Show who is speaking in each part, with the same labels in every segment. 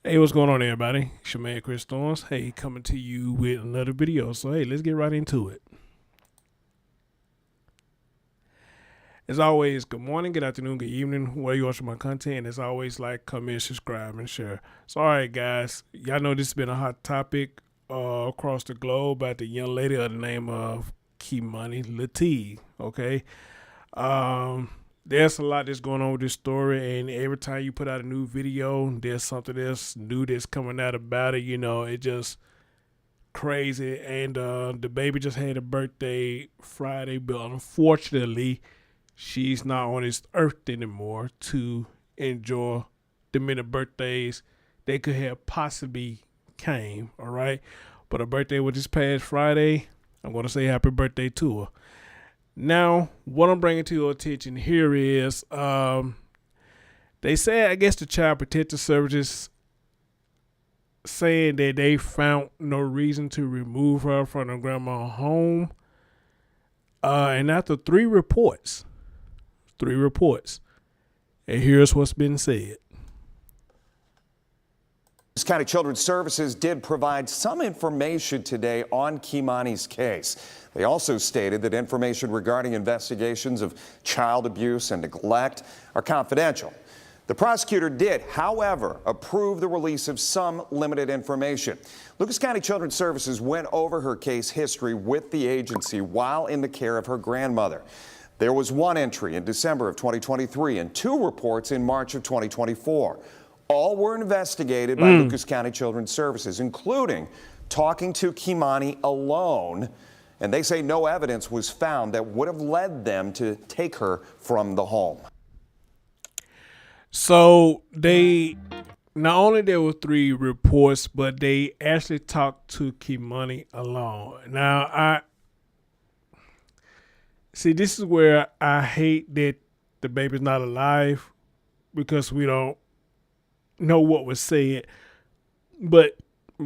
Speaker 1: Hey, what's going on, everybody? It's your man, Chris Storms. Hey, coming to you with another video. So, hey, let's get right into it. As always, good morning, good afternoon, good evening, where you watching my content. As always, like, comment, subscribe, and share. So, all right, guys, y'all know this has been a hot topic across the globe about the young lady of the name of Kei'Mani Latigue. Okay, there's a lot that's going on with this story, and every time you put out a new video, there's something else new that's coming out about it. You know, it just crazy. And the baby just had a birthday Friday, but unfortunately, she's not on this earth anymore to enjoy the many birthdays they could have possibly came. All right, but her birthday was this past Friday. I'm gonna say happy birthday to her. Now, what I'm bringing to your attention here is, they said, I guess the Child Protective Services saying that they found no reason to remove her from her grandma's home. And after three reports, and here's what's been said.
Speaker 2: County Children's Services did provide some information today on Kei'Mani's case. They also stated that information regarding investigations of child abuse and neglect are confidential. The prosecutor did, however, approve the release of some limited information. Lucas County Children's Services went over her case history with the agency while in the care of her grandmother. There was one entry in December of 2023 and two reports in March of 2024. All were investigated by Lucas County Children's Services, including talking to Kei'Mani alone. And they say no evidence was found that would have led them to take her from the home.
Speaker 1: So they, not only there were three reports, but they actually talked to Kei'Mani alone. Now, I see, this is where I hate that the baby's not alive, because we don't know what was said. But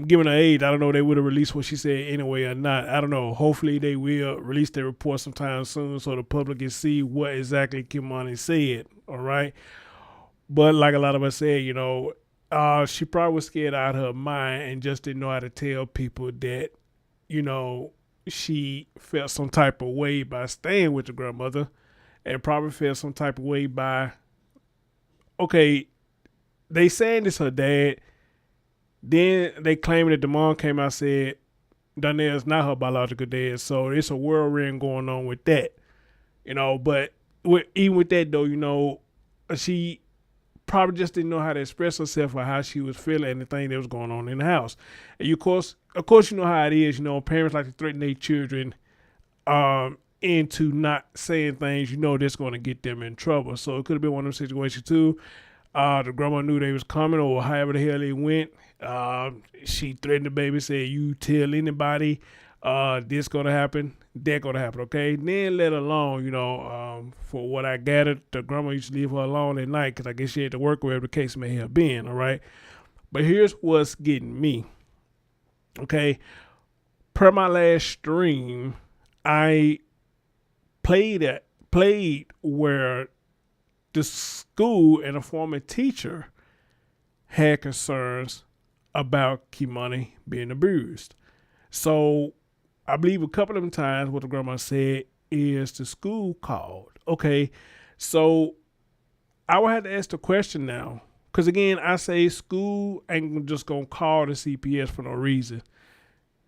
Speaker 1: given her age, I don't know if they would have released what she said anyway or not. I don't know. Hopefully they will release their report sometime soon so the public can see what exactly Kei'Mani said. All right. But like a lot of us said, you know, she probably was scared out of her mind and just didn't know how to tell people that, you know, she felt some type of way by staying with the grandmother, and probably felt some type of way by, okay, they saying it's her dad. Then they claiming that the mom came out and said Donnell's not her biological dad. So it's a whirlwind going on with that, you know. But even with that, though, you know, she probably just didn't know how to express herself or how she was feeling and the thing that was going on in the house. And of course, you know how it is. You know, parents like to threaten their children into not saying things, you know, that's going to get them in trouble. So it could have been one of those situations too. The grandma knew they was coming, or however the hell they went. She threatened the baby, said, "You tell anybody this gonna happen, that gonna happen, okay?" Then let alone, you know, for what I gathered, the grandma used to leave her alone at night because I guess she had to work wherever the case may have been, all right? But here's what's getting me, okay? Per my last stream, I played where the school and a former teacher had concerns about Kei'Mani being abused. So I believe a couple of times what the grandma said is the school called. Okay, so I would have to ask the question now, because again, I say school ain't just gonna call the CPS for no reason.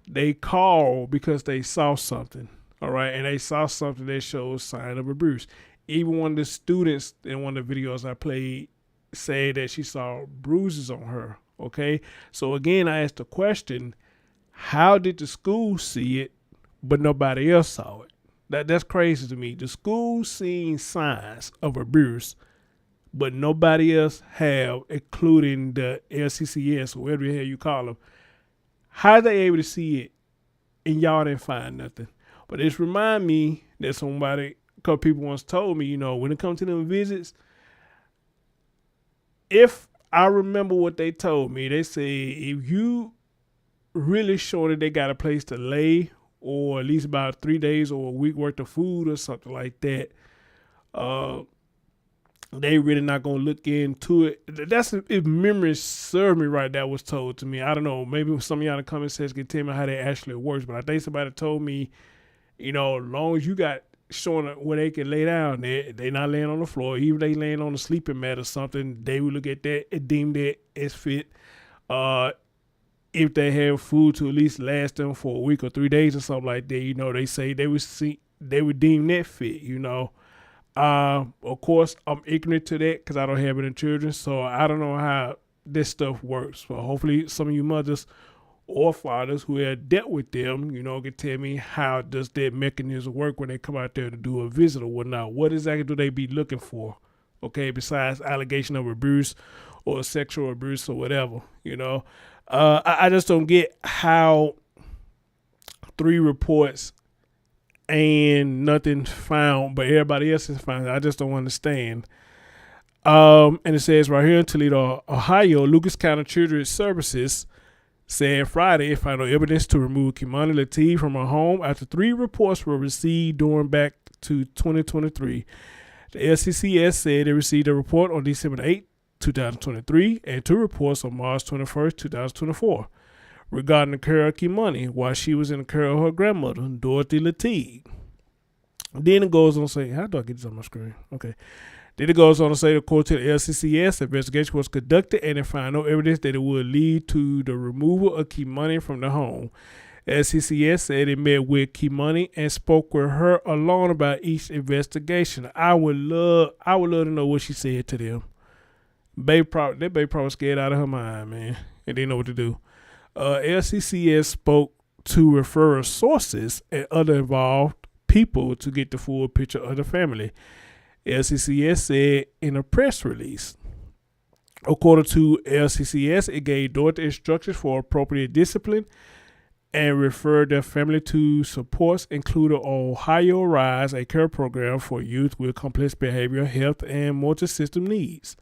Speaker 1: They call because they saw something, all right, and they saw something that shows sign of abuse. Even one of the students in one of the videos I played said that she saw bruises on her. Okay, so again, I asked the question: how did the school see it, but nobody else saw it? That's crazy to me. The school seen signs of abuse, but nobody else have, including the LCCS or whatever the hell you call them. How are they able to see it and y'all didn't find nothing? But it's remind me that a couple people once told me, you know, when it comes to them visits, if I remember what they told me, they say if you really sure that they got a place to lay, or at least about 3 days or a week worth of food or something like that, they really not gonna look into it. That's if memory served me right. That was told to me. I don't know. Maybe some of y'all in the comment section can tell me how that actually works. But I think somebody told me, as long as you got showing where they can lay down, they not laying on the floor. Even they laying on a sleeping mat or something, they will look at that and deem that as fit. If they have food to at least last them for a week or 3 days or something like that, they say they would deem that fit. Of course, I'm ignorant to that because I don't have any children, so I don't know how this stuff works. But hopefully, some of you mothers or fathers who have dealt with them, can tell me how does that mechanism work when they come out there to do a visit or whatnot. What exactly do they be looking for? Okay, besides allegation of abuse or sexual abuse or whatever, I just don't get how 3 reports and nothing found, but everybody else is found. I just don't understand. And it says right here in Toledo, Ohio, Lucas County Children's Services said Friday it found no evidence to remove Kei'Mani Latigue from her home after 3 reports were received during back to 2023. The LCCS said it received a report on December 8, 2023, and 2 reports on March 21st, 2024. Regarding the care of Kei'Mani while she was in the care of her grandmother, Dorothy Latigue. Then it goes on to say, how do I get this on my screen? Okay. Then it goes on to say, according to the LCCS, the investigation was conducted and it found no evidence that it would lead to the removal of Kei'Mani from the home. LCCS said it met with Kei'Mani and spoke with her alone about each investigation. I would love to know what she said to them. That baby probably scared out of her mind, man, and didn't know what to do. LCCS spoke to referral sources and other involved people to get the full picture of the family. LCCS said in a press release. According to LCCS, it gave Dorothy instructions for appropriate discipline and referred their family to supports including OhioRISE, a care program for youth with complex behavioral health and multisystem needs.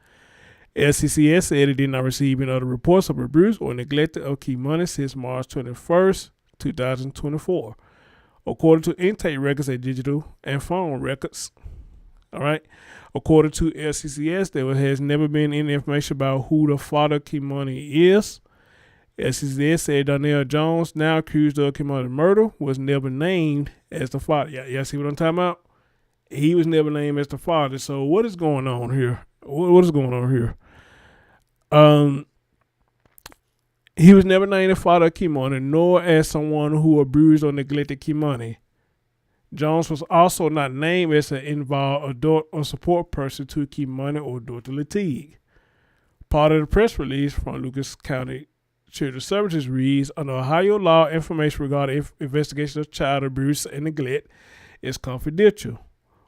Speaker 1: LCCS said it did not receive any other reports of abuse or neglect of Kei'Mani since March 21st, 2024, according to intake records and digital and phone records. All right. According to LCCS, there has never been any information about who the father of Kei'Mani is. LCCS said Donnell Jones, now accused of Kei'Mani murder, was never named as the father. Y'all see what I'm talking about? He was never named as the father. So what is going on here? What is going on here? He was never named the father of Kei'Mani, nor as someone who abused or neglected Kei'Mani. Jones was also not named as an involved adult or support person to Kei'Mani or Dorothy Latigue. Part of the press release from Lucas County Children's Services reads, under Ohio law, information regarding investigation of child abuse and neglect is confidential.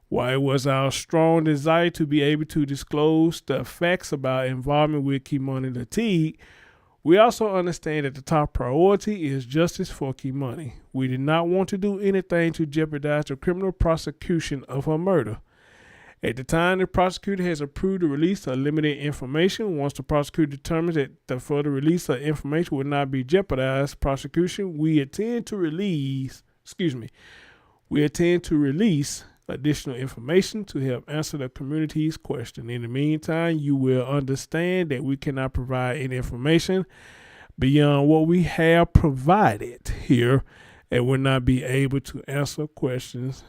Speaker 1: While it was our strong desire to be able to disclose the facts about involvement with Kei'Mani Latigue, we also understand that the top priority is justice for Kei'Mani. We did not want to do anything to jeopardize the criminal prosecution of her murder. At the time, the prosecutor has approved the release of limited information. Once the prosecutor determines that the further release of information will not be jeopardized prosecution, we intend to release additional information to help answer the community's question. In the meantime, you will understand that we cannot provide any information beyond what we have provided here and will not be able to answer questions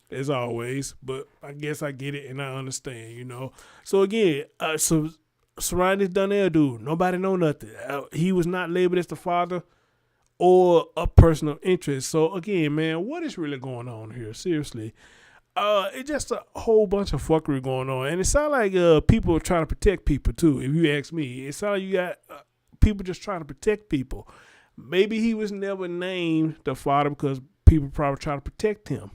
Speaker 1: as always, but I guess I get it and I understand, So again, surrounding this Donnell dude, nobody know nothing. He was not labeled as the father or a person of interest. So again, man, what is really going on here? Seriously. It's just a whole bunch of fuckery going on. And it sounds like people are trying to protect people too, if you ask me. It sounds like you got people just trying to protect people. Maybe he was never named the father because people probably trying to protect him.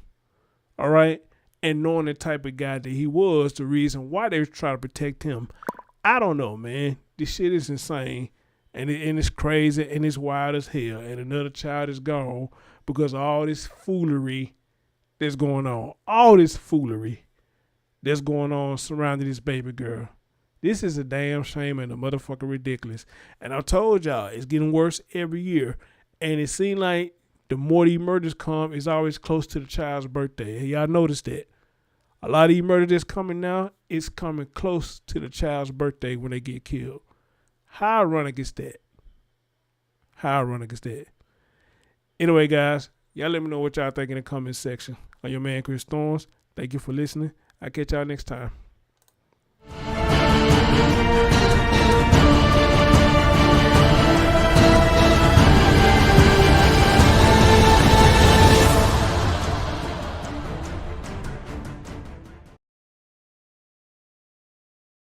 Speaker 1: All right? And knowing the type of guy that he was, the reason why they were trying to protect him. I don't know, man. This shit is insane. And it's crazy and it's wild as hell. And another child is gone because of all this foolery that's going on. All this foolery that's going on surrounding this baby girl. This is a damn shame and a motherfucker ridiculous. And I told y'all, it's getting worse every year. And it seems like the more these murders come, it's always close to the child's birthday. Y'all notice that? A lot of these murders that's coming now it's coming close to the child's birthday when they get killed. How ironic is that? How ironic is that? Anyway, guys, y'all let me know what y'all think in the comment section. I'm your man, Chris Storms. Thank you for listening. I'll catch y'all next time.